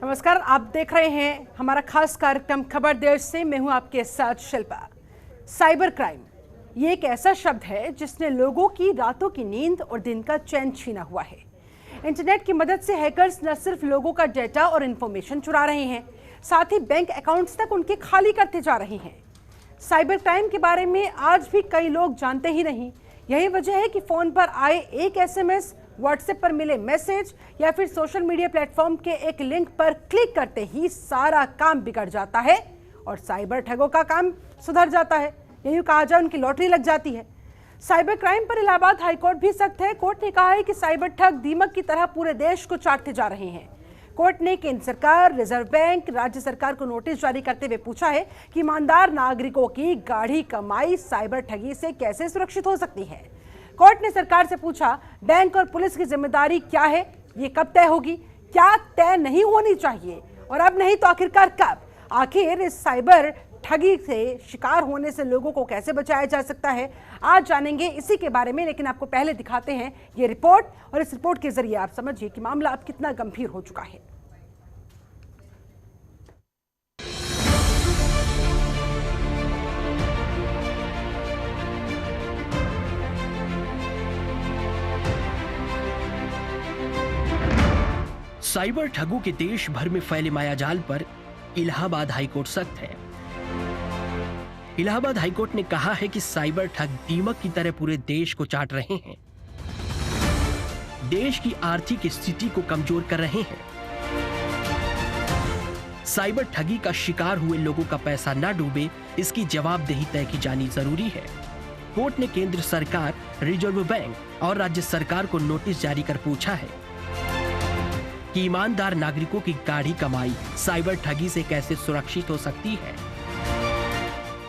नमस्कार, आप देख रहे हैं हमारा खास कार्यक्रम खबर देश से। मैं हूं आपके साथ शिल्पा। साइबर क्राइम ये एक ऐसा शब्द है जिसने लोगों की रातों की नींद और दिन का चैन छीना हुआ है। इंटरनेट की मदद से हैकर्स न सिर्फ लोगों का डेटा और इंफॉर्मेशन चुरा रहे हैं, साथ ही बैंक अकाउंट्स तक उनके खाली करते जा रहे हैं। साइबर क्राइम के बारे में आज भी कई लोग जानते ही नहीं। यही वजह है कि फोन पर आए एक SMS, व्हाट्सएप पर मिले मैसेज या फिर सोशल मीडिया प्लेटफॉर्म के एक लिंक पर क्लिक करते ही सारा काम बिगड़ जाता है और साइबर ठगों का काम सुधर जाता है। यही कहा जाए उनकी लॉटरी लग जाती है। साइबर क्राइम पर इलाहाबाद हाईकोर्ट भी सख्त है। कोर्ट ने कहा है कि साइबर ठग दीमक की तरह पूरे देश को चाटते जा रहे हैं। कोर्ट ने केंद्र सरकार, रिजर्व बैंक, राज्य सरकार को नोटिस जारी करते हुए पूछा है कि ईमानदार नागरिकों की गाढ़ी कमाई साइबर ठगी से कैसे सुरक्षित हो सकती है। कोर्ट ने सरकार से पूछा, बैंक और पुलिस की जिम्मेदारी क्या है, ये कब तय होगी, क्या तय नहीं होनी चाहिए और अब नहीं तो आखिरकार कब? आखिर इस साइबर ठगी से शिकार होने से लोगों को कैसे बचाया जा सकता है, आज जानेंगे इसी के बारे में। लेकिन आपको पहले दिखाते हैं ये रिपोर्ट और इस रिपोर्ट के जरिए आप समझिए कि मामला अब कितना गंभीर हो चुका है। साइबर ठगों के देश भर में फैले मायाजाल पर इलाहाबाद हाईकोर्ट सख्त है। इलाहाबाद हाईकोर्ट ने कहा है कि साइबर ठग दीमक की तरह पूरे देश को चाट रहे हैं, देश की आर्थिक स्थिति को कमजोर कर रहे हैं। साइबर ठगी का शिकार हुए लोगों का पैसा न डूबे, इसकी जवाबदेही तय की जानी जरूरी है। कोर्ट ने केंद्र सरकार, रिजर्व बैंक और राज्य सरकार को नोटिस जारी कर पूछा है कि ईमानदार नागरिकों की गाढ़ी कमाई साइबर ठगी से कैसे सुरक्षित हो सकती है।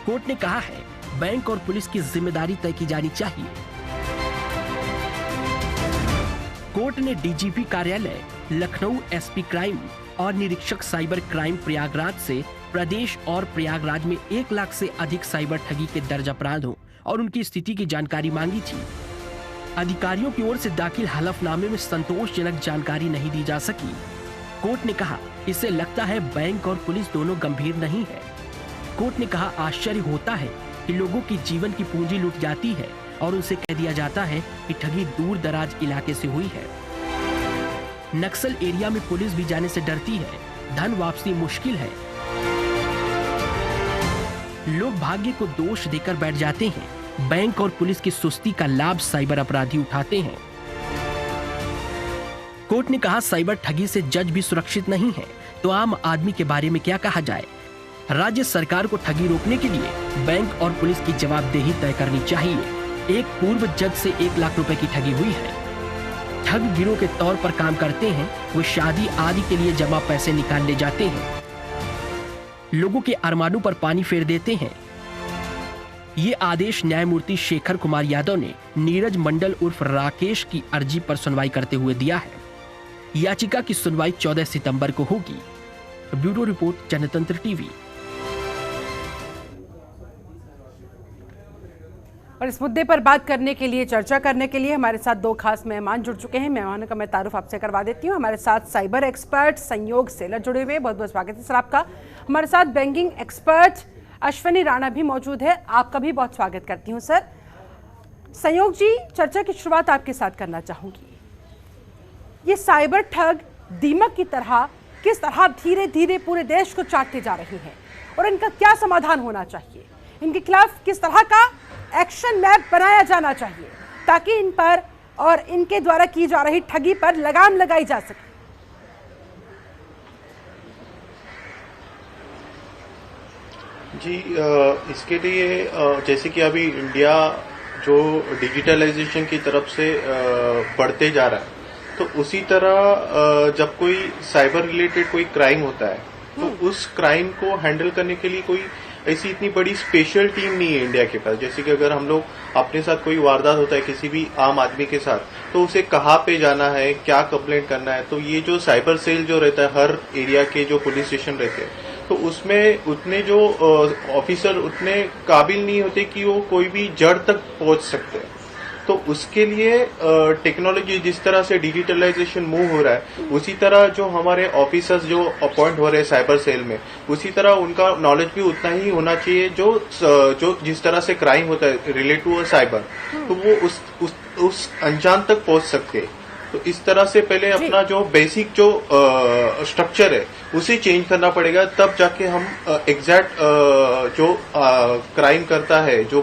कोर्ट ने कहा है, बैंक और पुलिस की जिम्मेदारी तय की जानी चाहिए। कोर्ट ने डीजीपी कार्यालय, लखनऊ SP क्राइम और निरीक्षक साइबर क्राइम प्रयागराज से प्रदेश और प्रयागराज में 1 लाख से अधिक साइबर ठगी के दर्ज अपराधों और उनकी स्थिति की जानकारी मांगी थी। अधिकारियों की ओर से दाखिल हलफनामे में संतोषजनक जानकारी नहीं दी जा सकी। कोर्ट ने कहा, इससे लगता है बैंक और पुलिस दोनों गंभीर नहीं है। कोर्ट ने कहा, आश्चर्य होता है कि लोगों की जीवन की पूंजी लूट जाती है और उनसे कह दिया जाता है कि ठगी दूर दराज इलाके से हुई है। नक्सल एरिया में पुलिस भी जाने से डरती है, धन वापसी मुश्किल है। लोग भाग्य को दोष देकर बैठ जाते हैं। बैंक और पुलिस की सुस्ती का लाभ साइबर अपराधी उठाते हैं। कोर्ट ने कहा, साइबर ठगी से जज भी सुरक्षित नहीं है, तो आम आदमी के बारे में क्या कहा जाए। राज्य सरकार को ठगी रोकने के लिए बैंक और पुलिस की जवाबदेही तय करनी चाहिए। एक पूर्व जज से 1 लाख रुपए की ठगी हुई है। ठग गिरोह के तौर पर काम करते हैं। वो शादी आदि के लिए जमा पैसे निकाल ले जाते हैं, लोगों के अरमानों पर पानी फेर देते हैं। ये आदेश न्यायमूर्ति शेखर कुमार यादव ने नीरज मंडल उर्फ राकेश की अर्जी पर सुनवाई करते हुए दिया है। याचिका की सुनवाई 14 सितंबर को होगी। ब्यूरो रिपोर्ट, जनतंत्र टीवी। और इस मुद्दे पर बात करने के लिए, चर्चा करने के लिए हमारे साथ 2 खास मेहमान जुड़ चुके हैं। मेहमानों का मैं तारुफ आपसे करवा देती हूँ। हमारे साथ साइबर एक्सपर्ट संयोग सेलर जुड़े हुए, बहुत बहुत स्वागत है सर आपका। हमारे साथ बैंकिंग एक्सपर्ट अश्विनी राणा भी मौजूद है, आपका भी बहुत स्वागत करती हूँ सर। संयोग जी, चर्चा की शुरुआत आपके साथ करना चाहूंगी। ये साइबर ठग दीमक की तरह किस तरह धीरे धीरे पूरे देश को चाटते जा रही हैं और इनका क्या समाधान होना चाहिए, इनके खिलाफ किस तरह का एक्शन मैप बनाया जाना चाहिए ताकि इन पर और इनके द्वारा की जा रही ठगी पर लगाम लगाई जा सके। जी, इसके लिए जैसे कि अभी इंडिया जो डिजिटलाइजेशन की तरफ से बढ़ते जा रहा है, तो उसी तरह जब कोई साइबर रिलेटेड कोई क्राइम होता है तो उस क्राइम को हैंडल करने के लिए कोई ऐसी इतनी बड़ी स्पेशल टीम नहीं है इंडिया के पास। जैसे कि अगर हम लोग अपने साथ कोई वारदात होता है किसी भी आम आदमी के साथ, तो उसे कहाँ पे जाना है, क्या कंप्लेंट करना है, तो ये जो साइबर सेल जो रहता है हर एरिया के जो पुलिस स्टेशन रहते हैं, तो उसमें उतने जो ऑफिसर उतने काबिल नहीं होते कि वो कोई भी जड़ तक पहुंच सकते हैं। तो उसके लिए टेक्नोलॉजी जिस तरह से डिजिटलाइजेशन मूव हो रहा है, उसी तरह जो हमारे ऑफिसर्स जो अपॉइंट हो रहे हैं साइबर सेल में, उसी तरह उनका नॉलेज भी उतना ही होना चाहिए जो जिस तरह से क्राइम होता है रिलेट टू साइबर, तो वो उस अंजाम तक पहुंच सकते हैं। तो इस तरह से पहले अपना जो बेसिक जो स्ट्रक्चर है उसे चेंज करना पड़ेगा, तब जाके हम एग्जैक्ट जो क्राइम करता है, जो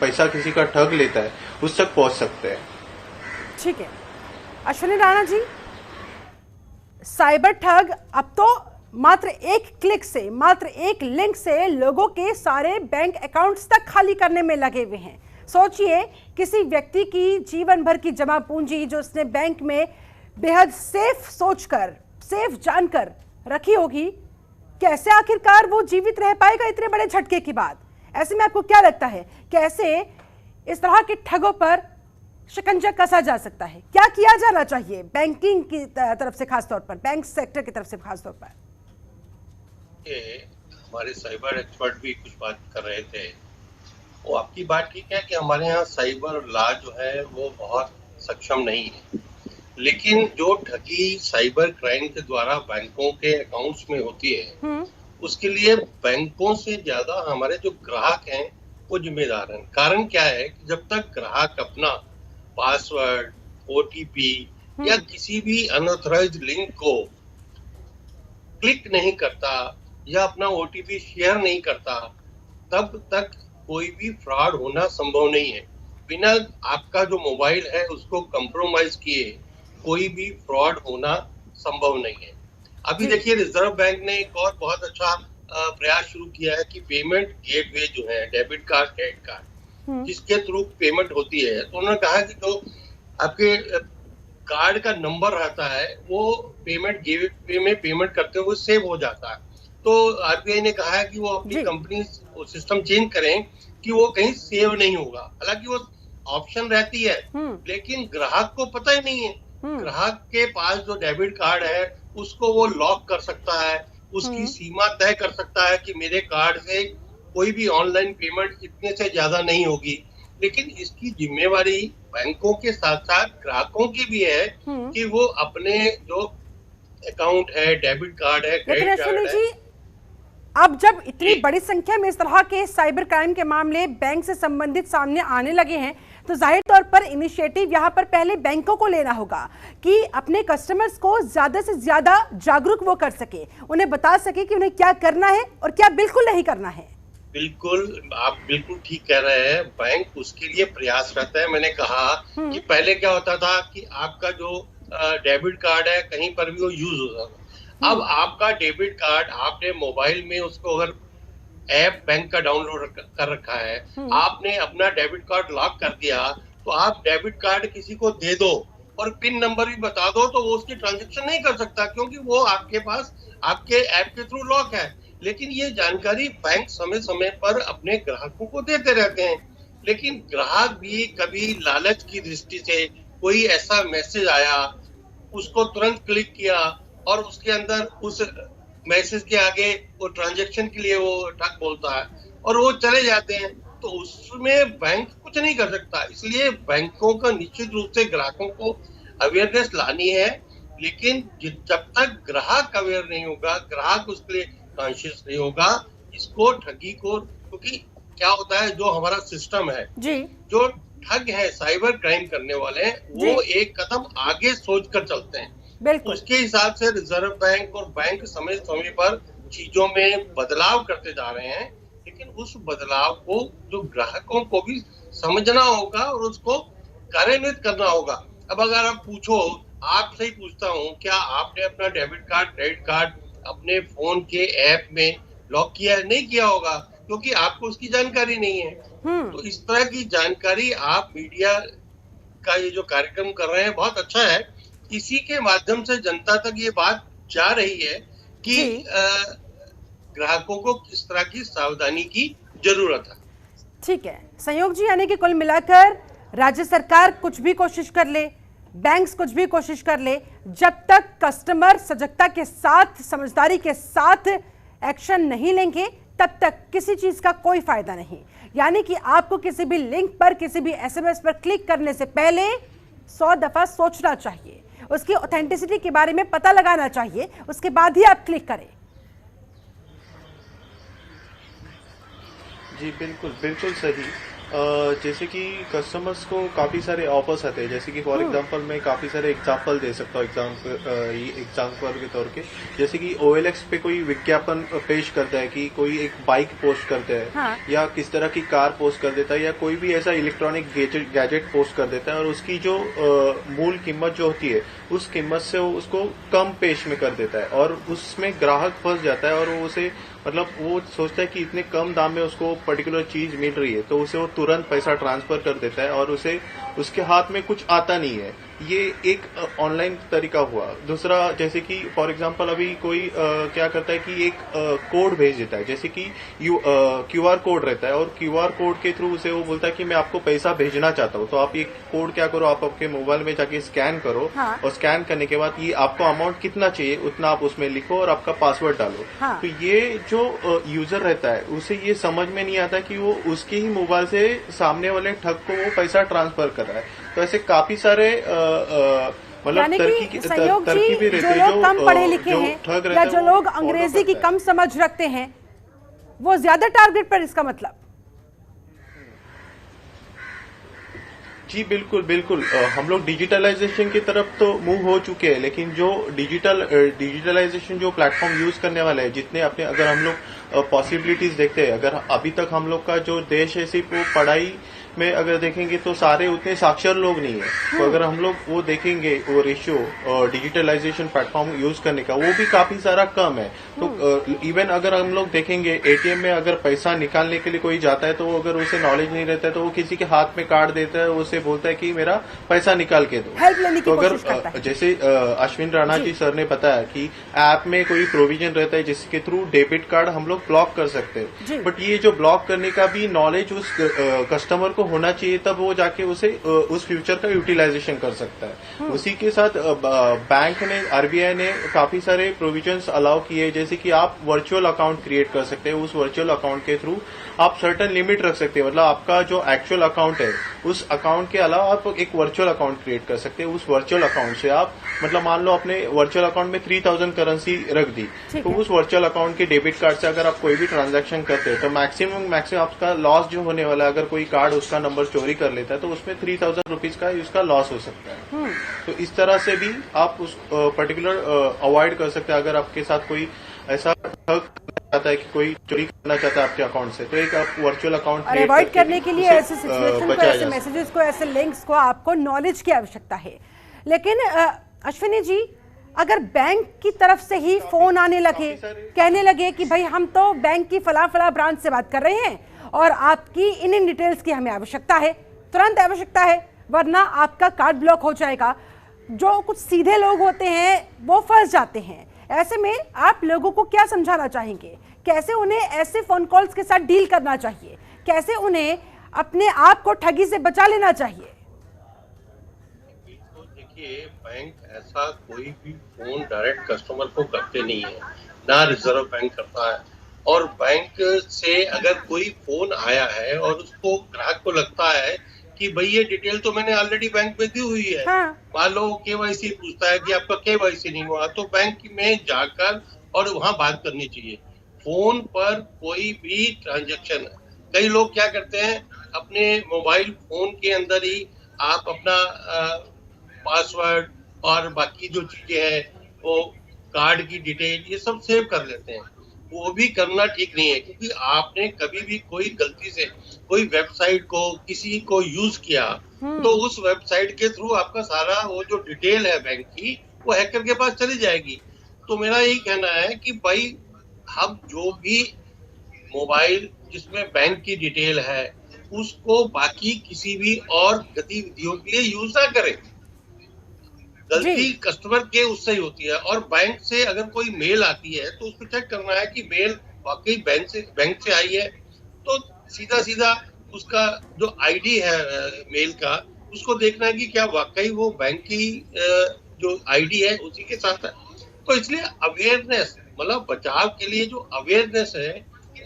पैसा किसी का ठग लेता है, उस तक पहुंच सकते हैं। ठीक है अश्विनी राणा जी, साइबर ठग अब तो मात्र एक क्लिक से, मात्र एक लिंक से लोगों के सारे बैंक अकाउंट्स तक खाली करने में लगे हुए हैं। सोचिए किसी व्यक्ति की जीवन भर की जमा पूंजी जो उसने बैंक में बेहद सेफ सोचकर, सेफ जानकर रखी होगी, कैसे आखिरकार वो जीवित रह पाएगा इतने बड़े झटके की बाद? ऐसे में आपको क्या लगता है कैसे इस तरह के ठगों पर शिकंजा कसा जा सकता है? क्या किया जाना चाहिए बैंकिंग की तरफ से, खासतौर पर बैंक सेक्टर की तरफ से खासतौर पर? हमारे साइबर एक्सपर्ट भी कुछ बात कर रहे थे, वो आपकी बात ठीक है कि हमारे यहाँ साइबर लॉ जो है वो बहुत सक्षम नहीं है, लेकिन जो ठगी साइबर क्राइम के द्वारा बैंकों के अकाउंट्स में होती है उसके लिए बैंकों से ज्यादा हमारे जो ग्राहक हैं वो जिम्मेदार हैं। कारण क्या है कि जब तक ग्राहक अपना पासवर्ड, ओटीपी या किसी भी अनऑथराइज्ड लिंक को क्लिक नहीं करता या अपना ओटीपी शेयर नहीं करता, तब तक कोई भी फ्रॉड होना संभव नहीं है। बिना आपका जो मोबाइल है उसको कंप्रोमाइज किए कोई भी फ्रॉड होना संभव नहीं है। अभी देखिए रिजर्व बैंक ने एक और बहुत अच्छा प्रयास शुरू किया है कि पेमेंट गेटवे जो है, डेबिट कार्ड, क्रेडिट कार्ड, जिसके थ्रू पेमेंट होती है, तो उन्होंने कहा कि जो आपके कार्ड का नंबर रहता है वो पेमेंट गेटवे में पेमेंट करते हुए सेव हो जाता है। तो आरबीआई ने कहा है कि वो अपनी कंपनी सिस्टम चेंज करें कि वो कहीं सेव नहीं होगा। हालांकि वो ऑप्शन रहती है लेकिन ग्राहक को पता ही नहीं है। ग्राहक के पास जो डेबिट कार्ड है उसको वो लॉक कर सकता है, उसकी सीमा तय कर सकता है कि मेरे कार्ड से कोई भी ऑनलाइन पेमेंट इतने से ज्यादा नहीं होगी। लेकिन इसकी जिम्मेवारी बैंकों के साथ साथ ग्राहकों की भी है कि वो अपने जो अकाउंट है, डेबिट कार्ड है, क्रेडिट कार्ड है। अब जब इतनी बड़ी संख्या में इस तरह के साइबर क्राइम के मामले बैंक से संबंधित सामने आने लगे हैं, तो जाहिर तौर पर इनिशिएटिव यहाँ पर पहले बैंकों को लेना होगा कि अपने कस्टमर्स को ज्यादा से ज्यादा जागरूक वो कर सके, उन्हें बता सके कि उन्हें क्या करना है और क्या बिल्कुल नहीं करना है। बिल्कुल, आप बिल्कुल ठीक कह रहे हैं। बैंक उसके लिए प्रयासरत है। मैंने कहा कि पहले क्या होता था कि आपका जो डेबिट कार्ड है कहीं पर भी वो यूज होता था। अब आपका डेबिट कार्ड आपने मोबाइल में उसको अगर ऐप बैंक का डाउनलोड कर रखा है, आपने अपना डेबिट कार्ड लॉक कर दिया, तो आप डेबिट कार्ड किसी को दे दो और पिन नंबर भी बता दो तो वो उसकी ट्रांजैक्शन नहीं कर सकता, क्योंकि वो आपके पास आपके ऐप के थ्रू लॉक है। लेकिन ये जानकारी बैंक समय समय पर अपने ग्राहकों को देते रहते हैं, लेकिन ग्राहक भी कभी लालच की दृष्टि से कोई ऐसा मैसेज आया, उसको तुरंत क्लिक किया और उसके अंदर उस मैसेज के आगे वो ट्रांजैक्शन के लिए वो ठग बोलता है और वो चले जाते हैं, तो उसमें बैंक कुछ नहीं कर सकता। इसलिए बैंकों का निश्चित रूप से ग्राहकों को अवेयरनेस लानी है, लेकिन जब तक ग्राहक अवेयर नहीं होगा, ग्राहक उसके लिए कॉन्शियस नहीं होगा, इसको ठगी को, क्योंकि क्या होता है जो हमारा सिस्टम है जी, जो ठग है, साइबर क्राइम करने वाले हैं, वो एक कदम आगे सोच कर चलते हैं। उसके हिसाब से रिजर्व बैंक और बैंक समय समय पर चीजों में बदलाव करते जा रहे हैं, लेकिन उस बदलाव को जो ग्राहकों को भी समझना होगा और उसको कार्यान्वित करना होगा। अब अगर आप पूछो, आपसे ही पूछता हूँ, क्या आपने अपना डेबिट कार्ड, क्रेडिट कार्ड अपने फोन के ऐप में लॉक किया है? नहीं किया होगा, क्योंकि आपको उसकी जानकारी नहीं है। तो इस तरह की जानकारी आप मीडिया का ये जो कार्यक्रम कर रहे हैं बहुत अच्छा है। इसी के माध्यम से जनता तक ये बात जा रही है कि ग्राहकों को किस तरह की सावधानी की जरूरत है। ठीक है संयोग जी, यानी कि कुल मिलाकर राज्य सरकार कुछ भी कोशिश कर ले, बैंक्स कुछ भी कोशिश कर ले, जब तक कस्टमर सजगता के साथ, समझदारी के साथ एक्शन नहीं लेंगे, तब तक किसी चीज का कोई फायदा नहीं। यानी कि आपको किसी भी लिंक पर, किसी भी एसएमएस पर क्लिक करने से पहले 100 दफा सोचना चाहिए, उसकी ऑथेंटिसिटी के बारे में पता लगाना चाहिए, उसके बाद ही आप क्लिक करें। जी बिल्कुल बिल्कुल सही। जैसे कि कस्टमर्स को काफ़ी सारे ऑफर्स आते हैं, जैसे कि फॉर एग्जांपल मैं काफ़ी सारे एग्जांपल दे सकता हूँ एग्जांपल के तौर के। जैसे कि OLX पे कोई विज्ञापन पेश करता है कि कोई एक बाइक पोस्ट करता है, हाँ। या किस तरह की कार पोस्ट कर देता है, या कोई भी ऐसा इलेक्ट्रॉनिक गैजेट पोस्ट कर देता है, और उसकी जो मूल कीमत जो होती है उस कीमत से वो उसको कम पेश में कर देता है, और उसमें ग्राहक फंस जाता है, और वो उसे मतलब वो सोचता है कि इतने कम दाम में उसको पर्टिकुलर चीज मिल रही है, तो उसे वो तुरंत पैसा ट्रांसफर कर देता है, और उसे उसके हाथ में कुछ आता नहीं है। ये एक ऑनलाइन तरीका हुआ। दूसरा, जैसे कि फॉर एग्जांपल अभी कोई क्या करता है कि एक कोड भेज देता है, जैसे कि QR कोड रहता है, और QR कोड के थ्रू उसे वो बोलता है कि मैं आपको पैसा भेजना चाहता हूँ। तो आप ये कोड क्या करो, आप आपके मोबाइल में जाके स्कैन करो, हाँ। और स्कैन करने के बाद ये आपको अमाउंट कितना चाहिए उतना आप उसमें लिखो और आपका पासवर्ड डालो। हाँ। तो ये जो यूजर रहता है उसे ये समझ में नहीं आता कि वो उसके ही मोबाइल से सामने वाले ठग को वो पैसा ट्रांसफर कर रहा है। तो ऐसे काफी सारे मतलब तरकीबें रहते हैं, जो कम पढ़े लिखे हैं या जो लोग अंग्रेजी की कम समझ रखते हैं वो ज्यादा टारगेट पर, इसका मतलब। जी बिल्कुल बिल्कुल। हम लोग डिजिटलाइजेशन की तरफ तो मूव हो चुके हैं, लेकिन जो डिजिटलाइजेशन जो प्लेटफॉर्म यूज करने वाले हैं, जितने अपने अगर हम लोग पॉसिबिलिटीज देखते हैं, अगर अभी तक हम लोग का जो देश है सिर्फ वो पढ़ाई में अगर देखेंगे तो सारे उतने साक्षर लोग नहीं है। तो अगर हम लोग वो देखेंगे वो रेशियो डिजिटलाइजेशन प्लेटफॉर्म यूज करने का, वो भी काफी सारा कम है। तो इवन अगर हम लोग देखेंगे ATM में अगर पैसा निकालने के लिए कोई जाता है, तो अगर उसे नॉलेज नहीं रहता है तो वो किसी के हाथ में कार्ड देता है, उसे बोलता है कि मेरा पैसा निकाल के दो। हेल्प लेने की तो कोशिश करता अगर है। जैसे अश्विन राणा जी सर ने बताया कि ऐप में कोई प्रोविजन रहता है जिसके थ्रू डेबिट कार्ड हम लोग ब्लॉक कर सकते हैं, बट ये जो ब्लॉक करने का भी नॉलेज उस कस्टमर को होना चाहिए, तब वो जाके उसे उस फ्यूचर का यूटिलाइजेशन कर सकता है। उसी के साथ बैंक ने, RBI ने काफी सारे प्रोविजंस अलाउ किए, जैसे कि आप वर्चुअल अकाउंट क्रिएट कर सकते हैं। उस वर्चुअल अकाउंट के थ्रू आप सर्टेन लिमिट रख सकते हैं, मतलब आपका जो एक्चुअल अकाउंट है उस अकाउंट के अलावा आप एक वर्चुअल अकाउंट क्रिएट कर सकते हैं। उस वर्चुअल अकाउंट से आप मतलब मान लो अपने वर्चुअल अकाउंट में 3000 करेंसी रख दी, तो उस वर्चुअल अकाउंट के डेबिट कार्ड से अगर आप कोई भी ट्रांजैक्शन करते हैं तो मैक्सिमम आपका लॉस जो होने वाला है, अगर कोई कार्ड उसका नंबर चोरी कर लेता है तो उसमें 3000 रुपीज का उसका लॉस हो सकता है। तो इस तरह से भी आप उस पर्टिकुलर अवॉइड कर सकते हैं। अगर आपके साथ कोई ऐसा ठग चाहता है कि कोई चोरी करना चाहता है आपके अकाउंट से, तो एक आप वर्चुअल अकाउंट अवॉइड करने के लिए ऐसे सिचुएशन को, ऐसे मैसेजेस को, ऐसे लिंक्स को आपको नॉलेज की आवश्यकता है। लेकिन अश्विनी जी, अगर बैंक की तरफ से ही फोन आने लगे, कहने लगे कि भाई हम तो बैंक की फला ब्रांच से बात कर रहे हैं और आपकी इन डिटेल्स की हमें आवश्यकता है, तुरंत आवश्यकता है, वरना आपका कार्ड ब्लॉक हो जाएगा, जो कुछ सीधे लोग होते हैं वो फंस जाते हैं। ऐसे में आप लोगों को क्या समझाना चाहेंगे? कैसे उन्हें ऐसे फोन कॉल्स के साथ डील करना चाहिए? कैसे उन्हें अपने आप को ठगी से बचा लेना चाहिए? तो देखिए, बैंक ऐसा कोई भी फोन डायरेक्ट कस्टमर को करते नहीं है, ना रिजर्व बैंक करता है। और बैंक से अगर कोई फोन आया है और उसको ग्राहक को लगता है कि भाई ये डिटेल तो मैंने ऑलरेडी बैंक में दी हुई है, मान लो KYC पूछता है कि आपका KYC नहीं हुआ, तो बैंक में जाकर और वहां बात करनी चाहिए। फोन पर कोई भी ट्रांजैक्शन, कई लोग क्या करते हैं, अपने मोबाइल फोन के अंदर ही आप अपना पासवर्ड और बाकी जो चीजें हैं, वो कार्ड की डिटेल, ये सब सेव कर लेते हैं। वो भी करना ठीक नहीं है, क्योंकि आपने कभी भी कोई गलती से कोई वेबसाइट को किसी को यूज किया तो उस वेबसाइट के थ्रू आपका सारा वो जो डिटेल है बैंक की, वो हैकर के पास चली जाएगी। तो मेरा यही कहना है कि भाई हम जो भी मोबाइल जिसमें बैंक की डिटेल है उसको बाकी किसी भी और गतिविधियों के लिए यूज ना करें। गलती कस्टमर के उससे ही होती है। और बैंक से अगर कोई मेल आती है तो उसको चेक करना है कि मेल वाकई बैंक से आई है, तो सीधा उसका जो आईडी है मेल का, उसको देखना है कि क्या वाकई वो बैंक की जो आईडी है उसी के साथ है। तो इसलिए अवेयरनेस, मतलब बचाव के लिए जो अवेयरनेस है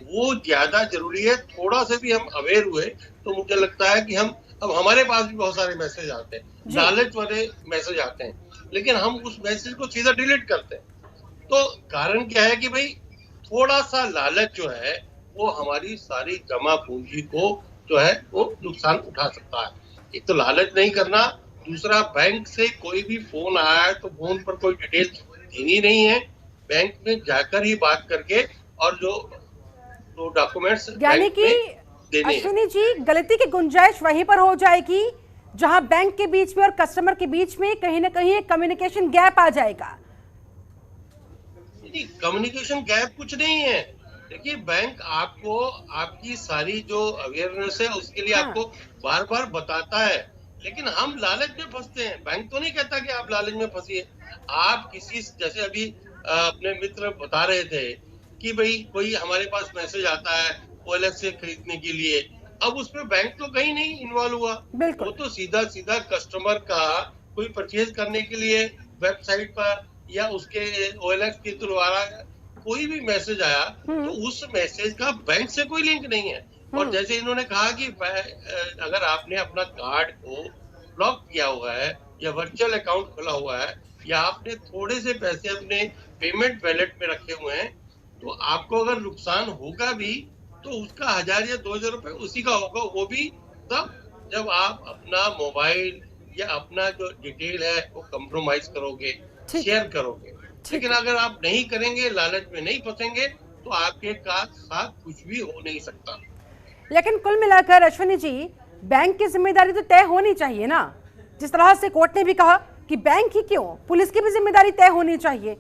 वो ज्यादा जरूरी है। थोड़ा से भी हम अवेयर हुए तो मुझे लगता है कि हम, अब हमारे पास भी बहुत सारे मैसेज आते हैं, लालच वाले मैसेज आते हैं, लेकिन हम उस मैसेज को सीधा डिलीट करते हैं। तो कारण क्या है कि भाई थोड़ा सा लालच जो है वो हमारी सारी जमा पूंजी को जो है वो नुकसान उठा सकता है। एक तो लालच नहीं करना, दूसरा बैंक से कोई भी फोन आया है तो फोन पर कोई डिटेल देनी नहीं है, बैंक में जाकर ही बात करके और जो डॉक्यूमेंट्स यानी कि देने अश्विनी जी, गलती की गुंजाइश वहीं पर हो जाएगी जहां बैंक के बीच में और कस्टमर के बीच में कहीं ना कहीं एक कम्युनिकेशन गैप आ जाएगा। कम्युनिकेशन गैप कुछ नहीं है। देखिए बैंक आपको आपकी सारी जो अवेयरनेस है उसके लिए आपको बार बार बताता है, लेकिन हम लालच में फंसते हैं। बैंक तो नहीं कहता कि आप लालच में फंसिए। आप किसी, जैसे अभी अपने मित्र बता रहे थे कि भाई कोई हमारे पास मैसेज आता है OLX से खरीदने के लिए, अब उसमें बैंक तो कहीं नहीं इन्वॉल्व हुआ, वो तो सीधा सीधा कस्टमर का कोई परचेज करने के लिए वेबसाइट पर या उसके OLX के द्वारा कोई भी मैसेज आया तो उस मैसेज का बैंक से कोई लिंक नहीं है। और जैसे इन्होंने कहा कि अगर आपने अपना कार्ड को ब्लॉक किया हुआ है या वर्चुअल अकाउंट खोला हुआ है या आपने थोड़े से पैसे अपने पेमेंट वॉलेट में रखे हुए हैं, तो आपको अगर नुकसान होगा भी तो उसका 1000 या 2000 रुपए उसी का होगा, वो भी तब जब आप अपना मोबाइल या अपना जो डिटेल है वो कंप्रोमाइज करोगे, शेयर करोगे। लेकिन अगर आप नहीं करेंगे, लालच में नहीं फंसेंगे, तो आपके साथ कुछ भी हो नहीं सकता। लेकिन कुल मिलाकर अश्विनी जी, बैंक की जिम्मेदारी तो तय होनी चाहिए ना। जिस तरह से कोर्ट ने भी कहा कि बैंक ही क्यों, पुलिस की भी जिम्मेदारी तय होनी चाहिए।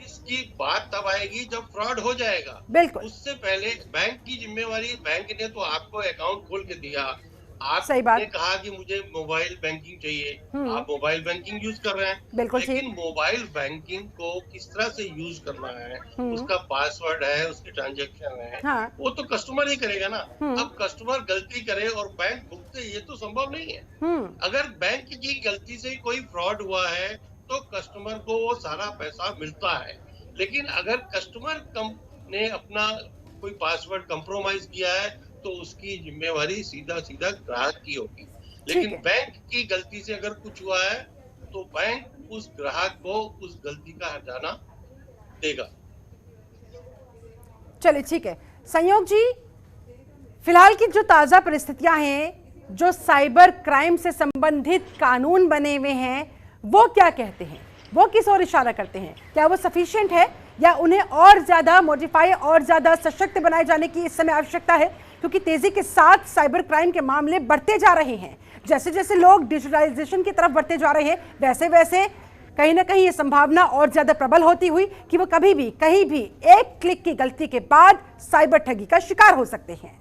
इसकी बात तब आएगी जब फ्रॉड हो जाएगा। बिल्कुल, उससे पहले बैंक की जिम्मेवारी, बैंक ने तो आपको अकाउंट खोल के दिया, सही बात। आपने कहा कि मुझे मोबाइल बैंकिंग चाहिए, आप मोबाइल बैंकिंग यूज कर रहे हैं, बिल्कुल, लेकिन मोबाइल बैंकिंग को किस तरह से यूज करना है, उसका पासवर्ड है, उसके ट्रांजेक्शन है, वो तो कस्टमर ही करेगा ना। अब कस्टमर गलती करे और बैंक भुगते, ये तो संभव नहीं है। अगर बैंक की गलती से कोई फ्रॉड हुआ है तो कस्टमर को वो सारा पैसा मिलता है, लेकिन अगर कस्टमर ने अपना कोई पासवर्ड कंप्रोमाइज किया है तो उसकी जिम्मेवारी सीधा सीधा ग्राहक की होगी। लेकिन बैंक की गलती से अगर कुछ हुआ है तो बैंक उस ग्राहक को उस गलती का हर्जाना देगा। चलिए ठीक है संयोग जी, फिलहाल की जो ताजा परिस्थितियां हैं, जो साइबर क्राइम से संबंधित कानून बने हुए हैं, वो क्या कहते हैं, वो किस ओर इशारा करते हैं? क्या वो सफिशिएंट है या उन्हें और ज्यादा मॉडिफाई और ज्यादा सशक्त बनाए जाने की इस समय आवश्यकता है? क्योंकि तेजी के साथ साइबर क्राइम के मामले बढ़ते जा रहे हैं। जैसे जैसे लोग डिजिटलाइजेशन की तरफ बढ़ते जा रहे हैं, वैसे वैसे कहीं ना कहीं ये संभावना और ज्यादा प्रबल होती हुई कि वो कभी भी कहीं भी एक क्लिक की गलती के बाद साइबर ठगी का शिकार हो सकते हैं।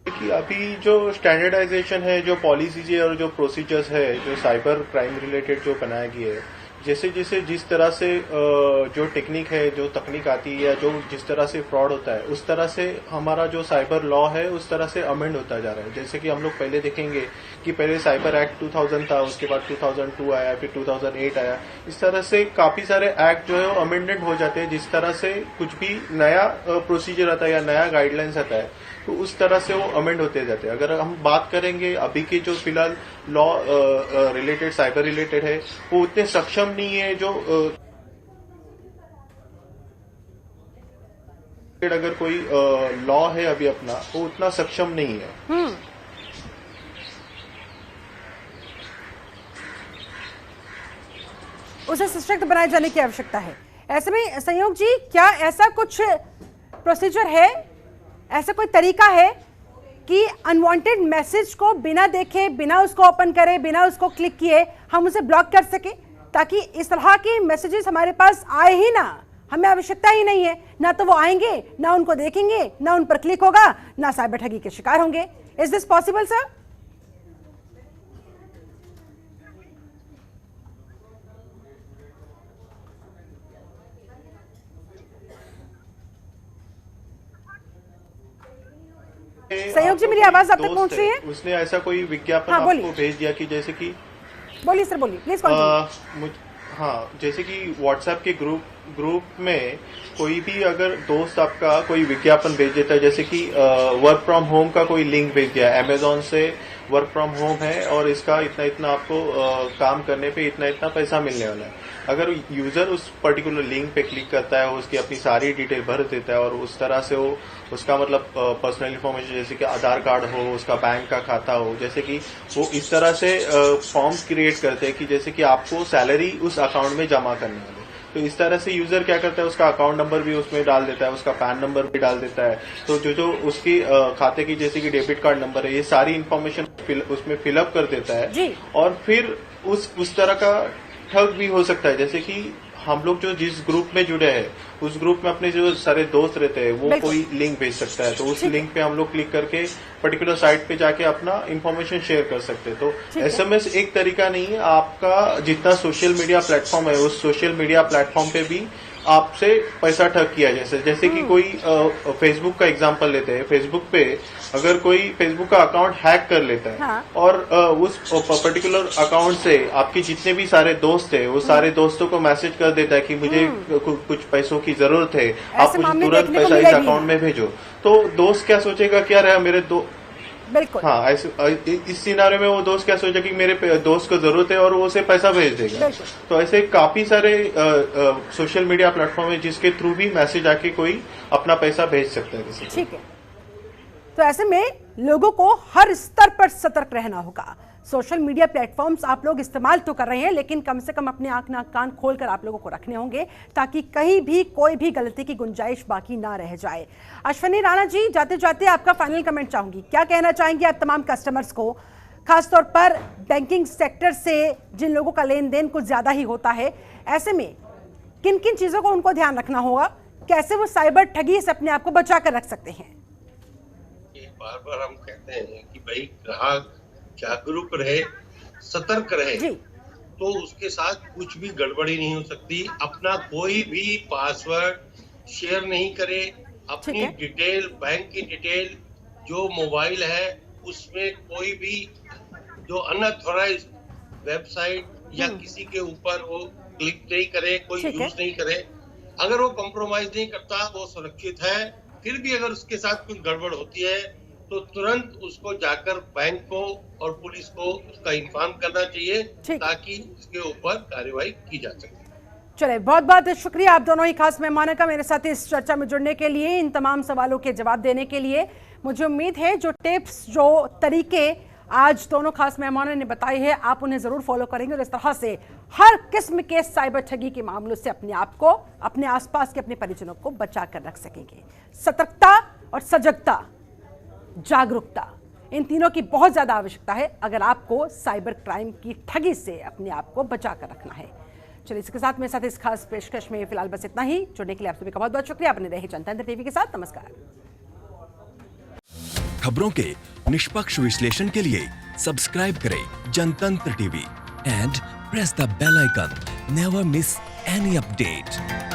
कि अभी जो स्टैंडर्डाइजेशन है, जो पॉलिसीज है और जो प्रोसीजर्स है, जो साइबर क्राइम रिलेटेड जो बनाया गया है, जैसे जैसे जिस तरह से जो टेक्निक है, जो तकनीक आती है या जो जिस तरह से फ्रॉड होता है, उस तरह से हमारा जो साइबर लॉ है उस तरह से अमेंड होता जा रहा है। जैसे कि हम लोग पहले देखेंगे कि पहले साइबर एक्ट 2000 था, उसके बाद 2002 आया, फिर 2008 आया। इस तरह से काफी सारे एक्ट जो है वो अमेंडेड हो जाते हैं। जिस तरह से कुछ भी नया प्रोसीजर आता है या नया गाइडलाइंस आता है तो उस तरह से वो अमेंड होते जाते हैं। अगर हम बात करेंगे अभी के जो फिलहाल लॉ रिलेटेड, साइबर रिलेटेड है, वो उतने सक्षम नहीं है। जो अगर कोई लॉ है अभी अपना, वो उतना सक्षम नहीं है। उसे सशक्त बनाए जाने की आवश्यकता है। ऐसे में संयोग जी, क्या ऐसा कुछ प्रोसीजर है, ऐसा कोई तरीका है कि अनवांटेड मैसेज को बिना देखे, बिना उसको ओपन करे, बिना उसको क्लिक किए हम उसे ब्लॉक कर सके, ताकि इस तरह के मैसेजेस हमारे पास आए ही ना, हमें आवश्यकता ही नहीं है, ना तो वो आएंगे, ना उनको देखेंगे, ना उन पर क्लिक होगा, ना साइबर ठगी के शिकार होंगे। Is this possible sir? संयोग जी, मेरी आवाज आप तक पहुंच रही है? उसने ऐसा कोई विज्ञापन आपको भेज दिया कि जैसे कि, बोलिए सर, बोलिए प्लीज। हाँ, जैसे कि व्हाट्सएप के ग्रुप में कोई भी अगर दोस्त आपका कोई विज्ञापन भेज देता है, जैसे कि वर्क फ्रॉम होम का कोई लिंक भेज दिया, अमेजोन से वर्क फ्रॉम होम है और इसका इतना इतना आपको काम करने पे इतना इतना पैसा मिलने वाला है। अगर यूजर उस पर्टिकुलर लिंक पे क्लिक करता है, उसकी अपनी सारी डिटेल भर देता है और उस तरह से वो उसका मतलब पर्सनल इन्फॉर्मेशन जैसे कि आधार कार्ड हो, उसका बैंक का खाता हो, जैसे कि वो इस तरह से फॉर्म्स क्रिएट करते हैं कि जैसे कि आपको सैलरी उस अकाउंट में जमा करने वाले। तो इस तरह से यूजर क्या करता है, उसका अकाउंट नंबर भी उसमें डाल देता है, उसका पैन नंबर भी डाल देता है। तो जो उसकी खाते की जैसे कि डेबिट कार्ड नंबर है, ये सारी इन्फॉर्मेशन उसमें फिलअप कर देता है जी। और फिर उस तरह का ठग भी हो सकता है। जैसे कि हम लोग जो जिस ग्रुप में जुड़े हैं, उस ग्रुप में अपने जो सारे दोस्त रहते हैं, वो कोई लिंक भेज सकता है, तो उस लिंक पे हम लोग क्लिक करके पर्टिकुलर साइट पे जाके अपना इन्फॉर्मेशन शेयर कर सकते हैं। तो एसएमएस एक तरीका नहीं है, आपका जितना सोशल मीडिया प्लेटफॉर्म है, उस सोशल मीडिया प्लेटफॉर्म पे भी आपसे पैसा ठग किया जैसे कि कोई फेसबुक का एग्जांपल लेते हैं। फेसबुक पे अगर कोई फेसबुक का अकाउंट हैक कर लेता है, हाँ। और उस पर्टिकुलर अकाउंट से आपके जितने भी सारे दोस्त है, वो सारे दोस्तों को मैसेज कर देता है कि मुझे कुछ पैसों की जरूरत है, आप मुझे तुरंत पैसा इस अकाउंट में भेजो। तो दोस्त क्या सोचेगा, क्या रहा मेरे बिल्कुल हाँ, इस सिनारे में वो दोस्त क्या सोचा कि मेरे दोस्त को जरूरत है और वो उसे पैसा भेज देगा। तो ऐसे काफी सारे सोशल मीडिया प्लेटफॉर्म है जिसके थ्रू भी मैसेज आके कोई अपना पैसा भेज सकता है किसी को। ठीक है, तो ऐसे में लोगों को हर स्तर पर सतर्क रहना होगा। सोशल मीडिया प्लेटफॉर्म्स आप लोग इस्तेमाल तो कर रहे हैं, लेकिन कम से कम अपने आंख नाक कान खोलकर आप लोगों को रखने होंगे ताकि कहीं भी कोई भी गलती की गुंजाइश बाकी ना रह जाए। अश्विनी राणा जी, जाते जाते आपका फाइनल कमेंट चाहूंगी, क्या कहना चाहेंगे आप तमाम कस्टमर्स को, खासतौर पर बैंकिंग सेक्टर से जिन लोगों का लेन देन कुछ ज्यादा ही होता है, ऐसे में किन किन चीजों को उनको ध्यान रखना होगा, कैसे वो साइबर ठगी से अपने आप को बचा कर रख सकते हैं? बार बार हम कहते हैं कि भाई ग्राहक जागरूक रहे, सतर्क रहे, तो उसके साथ कुछ भी गड़बड़ी नहीं हो सकती। अपना कोई भी पासवर्ड शेयर नहीं करे, अपनी डिटेल, बैंक की डिटेल, जो मोबाइल है उसमें कोई भी जो अनऑथराइज्ड वेबसाइट या किसी के ऊपर वो क्लिक नहीं करे, कोई यूज नहीं करे। अगर वो कॉम्प्रोमाइज नहीं करता, वो सुरक्षित है। फिर भी अगर उसके साथ कुछ गड़बड़ होती है तो तुरंत उसको जाकर बैंक को और पुलिस को उसका इन्फॉर्म करना चाहिए ताकि उसके ऊपर कार्रवाई की जा सके। चले, बहुत बहुत शुक्रिया आप दोनों ही खास मेहमानों का मेरे साथ इस चर्चा में जुड़ने के लिए, इन तमाम सवालों के जवाब देने के लिए। मुझे उम्मीद है जो टिप्स, जो तरीके आज दोनों खास मेहमानों ने बताए हैं, आप उन्हें जरूर फॉलो करेंगे और इस तरह से हर किस्म के साइबर ठगी के मामलों से अपने आप को, अपने आसपास के अपने परिजनों को बचा कर रख सकेंगे। सतर्कता और सजगता, जागरूकता, इन तीनों की बहुत ज्यादा आवश्यकता है अगर आपको साइबर क्राइम की ठगी से अपने आप को बचा कर रखना है। चलिए, इसके साथ मेरे साथ इस खास पेशकश में फिलहाल बस इतना ही। जुड़ने के लिए आप सभी का बहुत बहुत शुक्रिया। अपने रहे जनतंत्र टीवी के साथ। नमस्कार। खबरों के निष्पक्ष विश्लेषण के लिए सब्सक्राइब करें Jantantra TV and press the bell icon. Never miss any update.